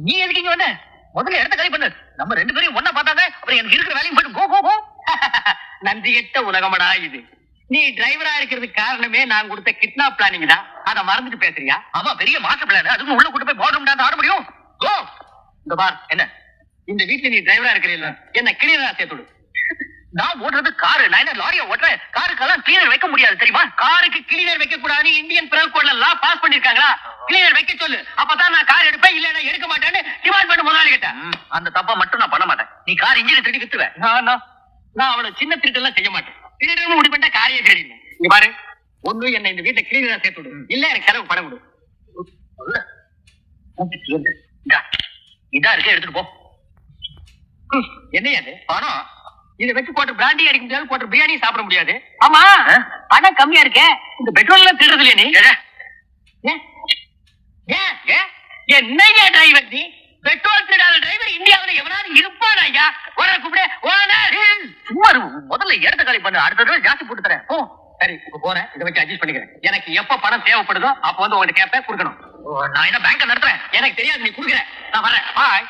நீ எதுக்கு இங்க வந்த? முதல்ல இடத்த காலி பண்ணு. நம்ம ரெண்டு பேரும் ஒண்ணா பார்த்தாங்க. அப்புறம் எனக்கு இருக்கிற வேலையும் போயிட்டு கோ கோ கோ. நன்றி கெட்ட உலகமடா இது. நீ டிரைவரா இருக்கிறதுக்கு காரணமே நான் கொடுத்த கிட்னாப் பிளானிங் தான். அத மறந்துட்டு பேசுறியா? ஆமா, பெரிய மாஸ்டர் பிளான். அதுவும் உள்ள கூட்டு போய் பாத்ரூம் டான்ஸ் ஆட முடியும். கோ. இந்த பார் என்ன? இந்த வீட்ல நீ டிரைவரா இருக்கிறீல்ல, என்ன கிளீனரா சேர்த்துடு. நான் ஓடுறது காரு, நான் என்ன லாரியை ஓட்டுறேன். காருக்கெல்லாம் கிளீனர் வைக்க முடியாது தெரியுமா? காருக்கு கிளீனர் வைக்க கூடாது. இந்தியன் பினல் கோட்ல லா பாஸ் பண்ணிருக்காங்களா? கிளீனர் வைக்க சொல்லு. அப்பதான் நான் கார் எடுப்பேன், இல்ல நான் எடுக்க மாட்டேன்னு டிமாண்ட் பண்ண முதலாளி கிட்ட. அந்த தப்பா மட்டும் நான் பண்ண மாட்டேன். நீ கார் இன்ஜின் திருடி வித்துவேன். நான் அவளை சின்ன திருட்டெல்லாம் செய்ய மாட்டேன். திருடன்னு முடிவு பண்ணா காரையே தேடிடுவேன். இங்க பாரு, ஒண்ணு என்ன இந்த வீட்டை கிளீனரா சேர்த்து விடு, இல்ல எனக்கு செலவு பணம் விடு. இதா இருக்க, எடுத்துட்டு போ. என்னையாது பணம்? இதை வச்சு போட்டு பிராண்டி அடிக்க முடியாது, போட்டு பிரியாணி சாப்பிட முடியாது. ஆமா, பணம் கம்மியா இருக்க. இந்த பெட்ரோல் எல்லாம் திருடுறது இல்லையா நீ? என்னையா டிரைவர் நீ? பெட்ரோல் திருடாத டிரைவர் இந்தியாவில் எவனாவது இருப்பானா? ஐயா ஓனர் கூப்பிடு. ஓனர் சும்மா முதல்ல இடத்த காலி பண்ணு. அடுத்த தடவை ஜாஸ்தி போட்டு தரேன். ஓ சரி, இப்ப போறேன். இதை வச்சு அட்ஜஸ்ட் பண்ணிக்கிறேன். எனக்கு எப்ப பணம் தேவைப்படுதோ அப்ப வந்து உங்ககிட்ட கேட்பேன், கொடுக்கணும். நான் என்ன பேங்க் நடத்துறேன்? எனக்கு தெரியாது, நீ கொடுக்குற. நான் வரேன். பாய்.